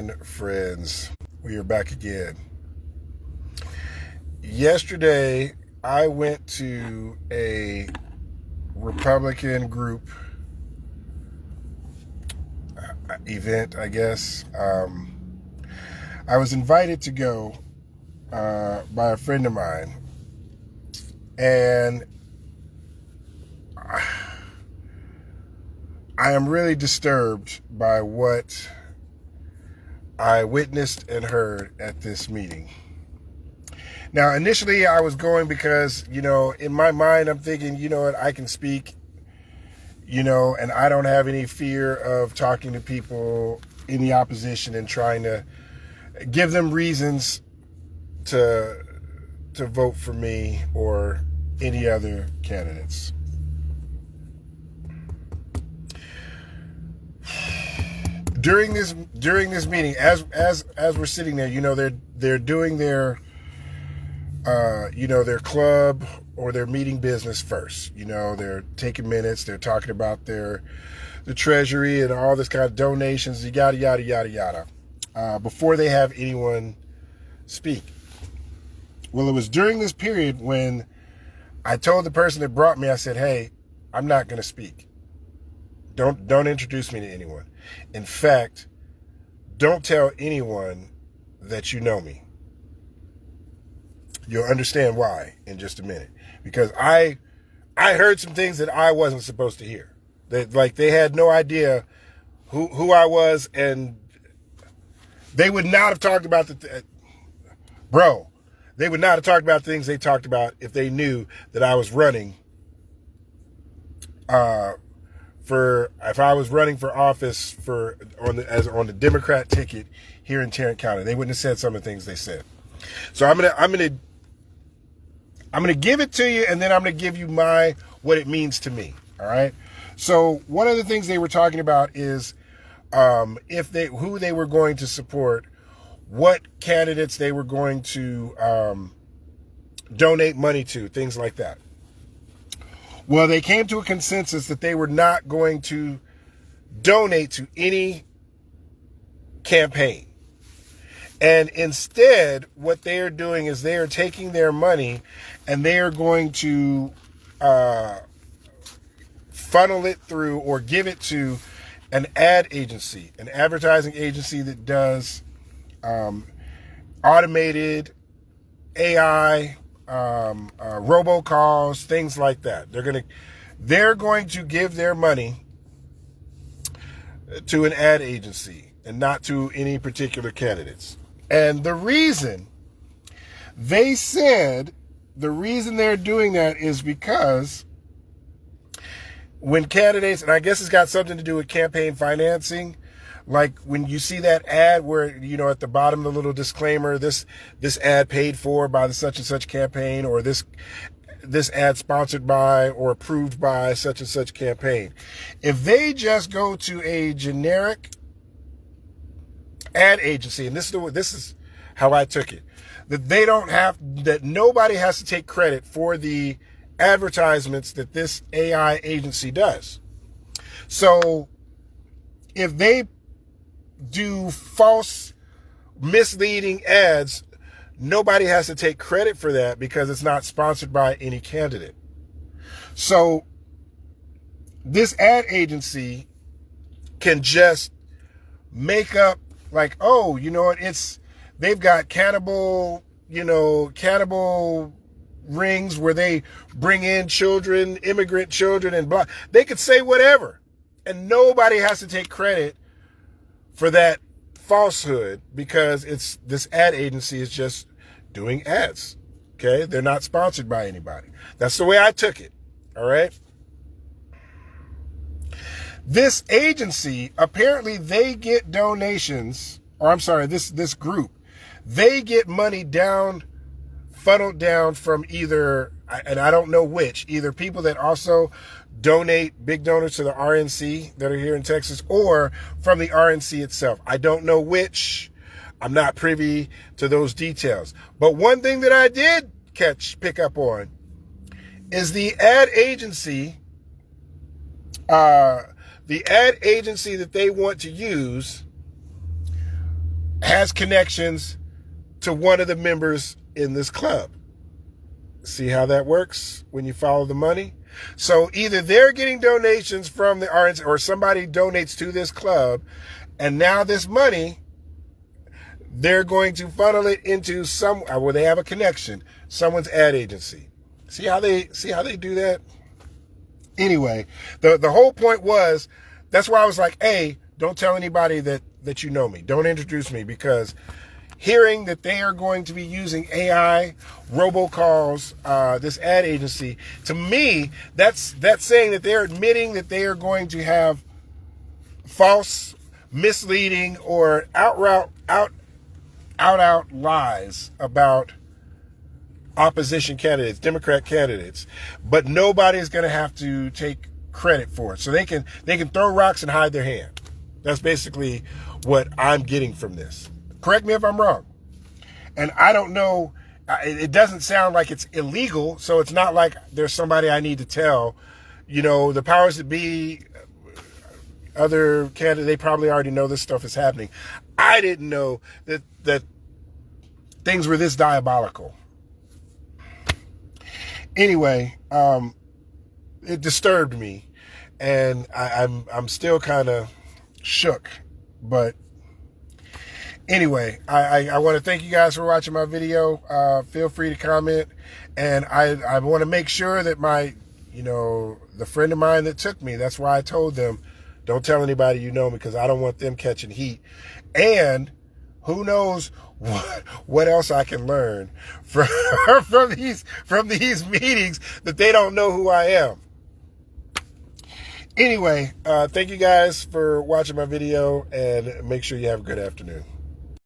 and friends. We are back again. Yesterday, I went to a Republican group event, I guess. I was invited to go by a friend of mine, and I am really disturbed by what I witnessed and heard at this meeting. Now, initially, I was going because, in my mind, I'm thinking, what, I can speak, and I don't have any fear of talking to people in the opposition and trying to give them reasons to vote for me or any other candidates. During this meeting, as we're sitting there, they're doing their their club or their meeting business first. They're taking minutes. They're talking about the treasury and all this kind of donations, yada yada yada yada, before they have anyone speak. Well, it was during this period when I told the person that brought me, I said, "Hey, I'm not going to speak. Don't introduce me to anyone. In fact, don't tell anyone that you know me. You'll understand why in just a minute. Because I heard some things that I wasn't supposed to hear. They had no idea who I was, and they would not have talked about they would not have talked about things they talked about if they knew that I was running if I was running for office on the Democrat ticket here in Tarrant County. They wouldn't have said some of the things they said. So I'm gonna give it to you, and then I'm gonna give you what it means to me. All right. So one of the things they were talking about is who they were going to support, what candidates they were going to donate money to, things like that. Well, they came to a consensus that they were not going to donate to any campaign. And instead, what they are doing is they are taking their money and they are going to funnel it through or give it to an ad agency, an advertising agency that does automated AI, robocalls, things like that. They're going to give their money to an ad agency and not to any particular candidates. And the reason they're doing that is because when candidates, and I guess it's got something to do with campaign financing, like when you see that ad where, at the bottom, the little disclaimer, this ad paid for by the such and such campaign, or this ad sponsored by or approved by such and such campaign. If they just go to a generic ad agency, and this is how I took it, that nobody has to take credit for the advertisements that this AI agency does. So if they do false, misleading ads, nobody has to take credit for that because it's not sponsored by any candidate. So this ad agency can just make up like, oh, they've got cannibal rings where they bring in children, immigrant children, and blah. They could say whatever, and nobody has to take credit for that falsehood because this ad agency is just doing ads. Okay? They're not sponsored by anybody. That's the way I took it. All right? This agency, apparently they get donations, or I'm sorry, this group, they get money funneled down from either, and I don't know which, either people that also donate, big donors to the RNC that are here in Texas, or from the RNC itself. I don't know which. I'm not privy to those details. But one thing that I did pick up on is the ad agency that they want to use has connections to one of the members in this club. See how that works when you follow the money? So either they're getting donations from the RNC or somebody donates to this club, and now this money, they're going to funnel it into where they have a connection, someone's ad agency. See how they do that? Anyway, the whole point was, that's why I was like, hey, don't tell anybody that you know me. Don't introduce me, because hearing that they are going to be using AI robocalls, this ad agency, to me, that's saying that they're admitting that they are going to have false, misleading, or out lies about opposition candidates, Democrat candidates, but nobody's going to have to take credit for it. So they can throw rocks and hide their hand. That's basically what I'm getting from this. Correct me if I'm wrong. And I don't know, it doesn't sound like it's illegal, so it's not like there's somebody I need to tell. You know, the powers that be, other candidates, they probably already know this stuff is happening. I didn't know that things were this diabolical. Anyway, it disturbed me, and I'm still kind of shook. But anyway, I want to thank you guys for watching my video. Feel free to comment, and I want to make sure that the friend of mine that took me, that's why I told them, don't tell anybody you know me, because I don't want them catching heat. And who knows what else I can learn from these meetings that they don't know who I am. Anyway, thank you guys for watching my video, and make sure you have a good afternoon.